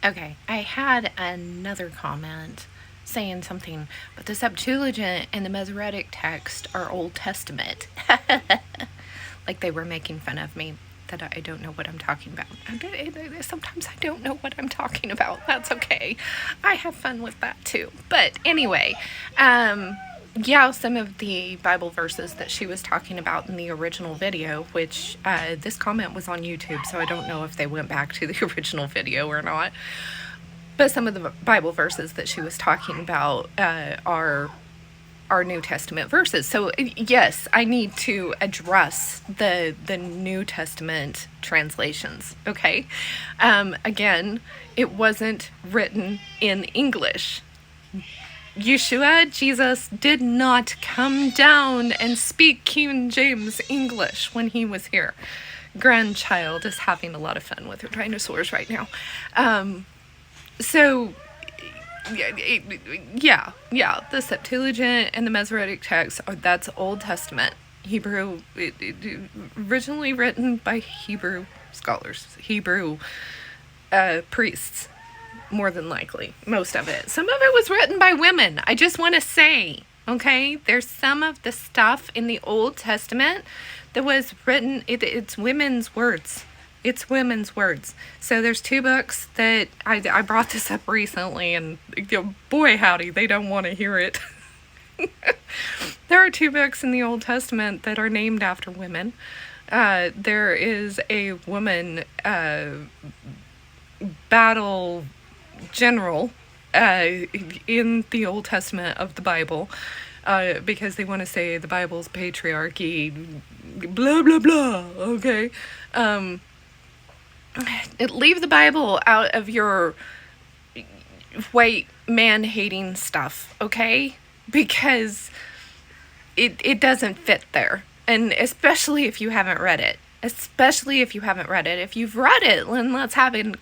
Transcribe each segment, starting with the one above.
Okay, I had another comment saying something, but the Septuagint and the Masoretic text are Old Testament. Like they were making fun of me that I don't know what I'm talking about. Sometimes I don't know what I'm talking about. That's okay. I have fun with that too. But anyway, yeah, some of the Bible verses that she was talking about in the original video, which this comment was on YouTube, so I don't know if they went back to the original video or not. But some of the Bible verses that she was talking about are New Testament verses. So yes, I need to address the New Testament translations. Okay, again, it wasn't written in English. Yeshua, Jesus, did not come down and speak King James English when he was here. Grandchild is having a lot of fun with her dinosaurs right now. So, yeah, the Septuagint and the Masoretic text, that's Old Testament. Hebrew, originally written by Hebrew scholars, Hebrew priests, more than likely, most of it. Some of it was written by women, I just want to say, okay? There's some of the stuff in the Old Testament that was written, it's women's words. It's women's words. So there's 2 books that I brought this up recently, and boy howdy, they don't want to hear it. There are 2 books in the Old Testament that are named after women. There is a woman battle general in the Old Testament of the Bible, because they want to say the Bible's patriarchy, blah, blah, blah, okay? Leave the Bible out of your white man-hating stuff, okay? Because it doesn't fit there. And especially if you haven't read it. If you've read it, then let's have an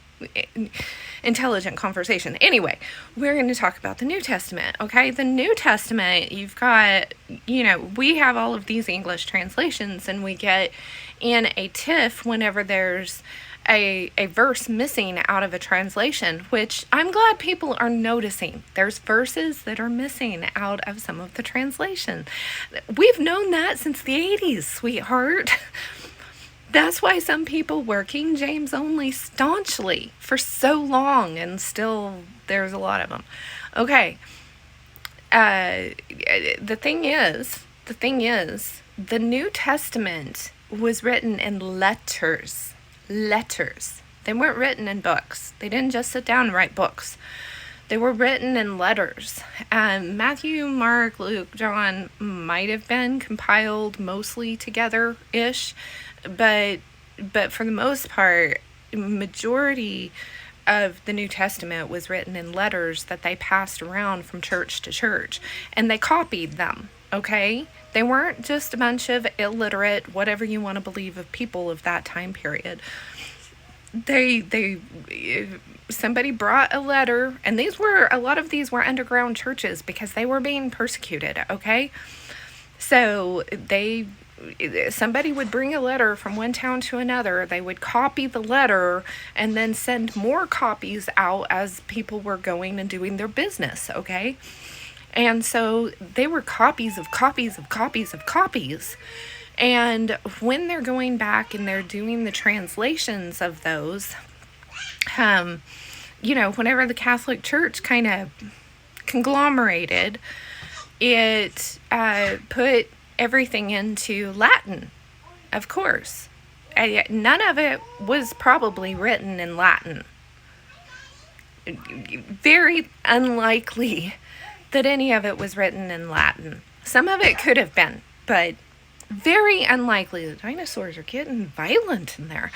intelligent conversation. Anyway, we're going to talk about the New Testament, okay? The New Testament, you've got, we have all of these English translations, and we get in a tiff whenever there's a verse missing out of a translation, which I'm glad people are noticing. There's verses that are missing out of some of the translation. We've known that since the 80s, sweetheart. That's why some people were King James only staunchly for so long, and still there's a lot of them. Okay. The thing is, the New Testament was written in letters. They weren't written in books. They didn't just sit down and write books. They were written in letters. Matthew, Mark, Luke, John might have been compiled mostly together-ish, but for the most part, majority of the New Testament was written in letters that they passed around from church to church, and they copied them, okay? They weren't just a bunch of illiterate, whatever you want to believe, of people of that time period. Somebody brought a letter, and a lot of these were underground churches because they were being persecuted, okay? So somebody would bring a letter from one town to another. They would copy the letter and then send more copies out as people were going and doing their business, okay? And so they were copies of copies of copies of copies. And when they're going back and they're doing the translations of those, whenever the Catholic Church kind of conglomerated, it put everything into Latin, of course. None of it was probably written in Latin. Very unlikely that any of it was written in Latin. Some of it could have been, but very unlikely. The dinosaurs are getting violent in there.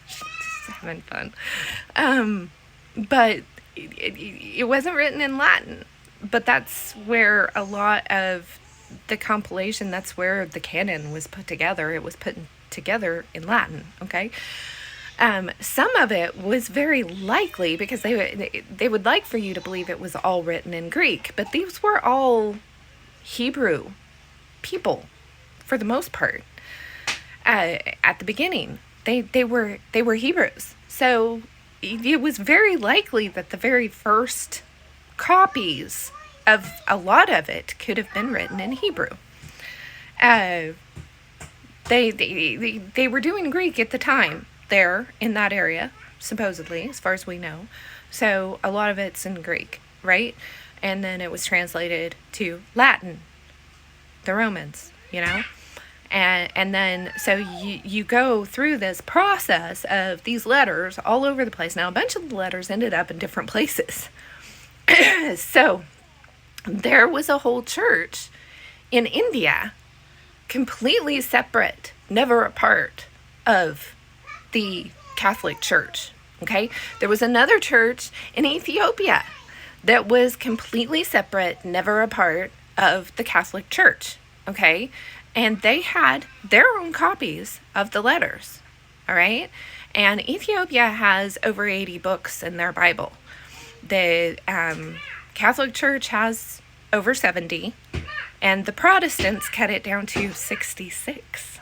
Just having fun. But it wasn't written in Latin. But that's where a lot of the compilation, that's where the canon was put together. It was put together in Latin, okay? Some of it was very likely because they would like for you to believe it was all written in Greek, but these were all Hebrew people for the most part at the beginning. they were Hebrews. So it was very likely that the very first copies of a lot of it could have been written in Hebrew. They were doing Greek at the time there in that area, supposedly, as far as we know. So a lot of it's in Greek, right? And then it was translated to Latin, the Romans, And then, so you go through this process of these letters all over the place. Now, a bunch of the letters ended up in different places. So, there was a whole church in India, completely separate, never a part of the Catholic Church, okay? There was another church in Ethiopia that was completely separate, never a part of the Catholic Church, okay? And they had their own copies of the letters, all right? And Ethiopia has over 80 books in their Bible. The Catholic Church has over 70, and the Protestants cut it down to 66.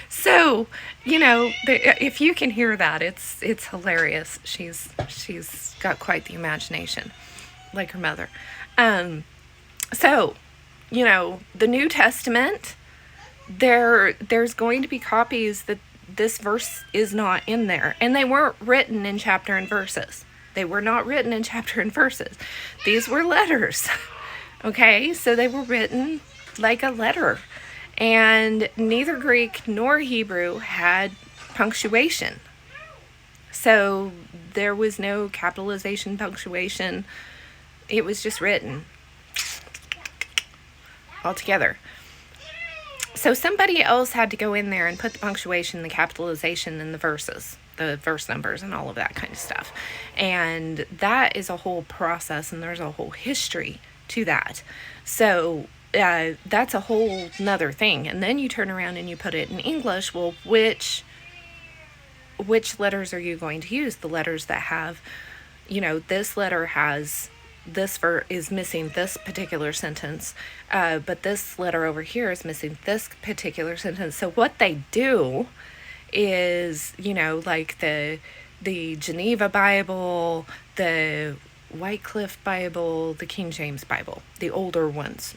So, if you can hear that, it's hilarious. She's got quite the imagination, like her mother. So, the New Testament, there's going to be copies that this verse is not in there. And they weren't written in chapter and verses. They were not written in chapter and verses. These were letters. Okay? So they were written like a letter. And neither Greek nor Hebrew had punctuation. So there was no capitalization, punctuation. It was just written all together. So somebody else had to go in there and put the punctuation, the capitalization, and the verses, the verse numbers, and all of that kind of stuff. And that is a whole process, and there's a whole history to that. So that's a whole nother thing. And then you turn around and you put it in English. Well, which letters are you going to use? The letters that have, this letter has this is missing this particular sentence, but this letter over here is missing this particular sentence. So what they do is, like the Geneva Bible, the Wycliffe Bible, the King James Bible, the older ones,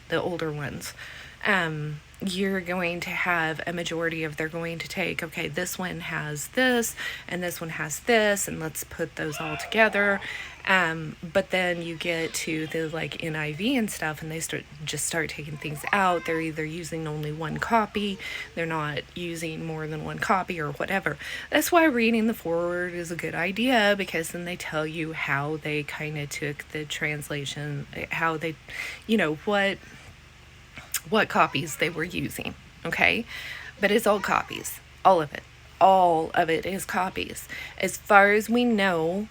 you're going to have a majority of, they're going to take, okay, this one has this, and this one has this, and let's put those all together. But then you get to the NIV and stuff, and they start taking things out. They're either using only one copy, they're not using more than one copy or whatever. That's why reading the foreword is a good idea, because then they tell you how they kind of took the translation, how they, what copies they were using, okay? But it's all copies, all of it is copies. As far as we know,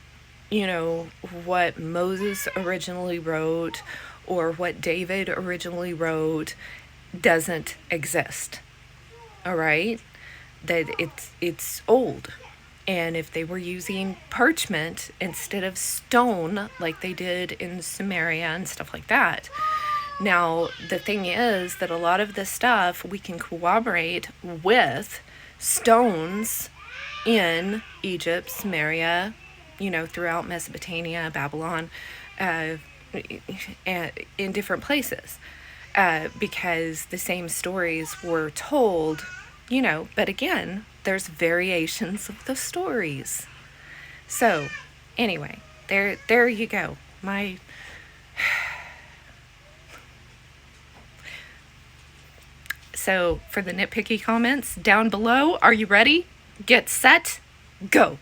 what Moses originally wrote or what David originally wrote doesn't exist, all right? That it's old. And if they were using parchment instead of stone like they did in Samaria and stuff like that. Now, the thing is that a lot of this stuff we can corroborate with stones in Egypt, Samaria, throughout Mesopotamia, Babylon, and in different places, because the same stories were told, but again, there's variations of the stories. So, anyway, there you go. So, for the nitpicky comments down below, are you ready? Get set, go.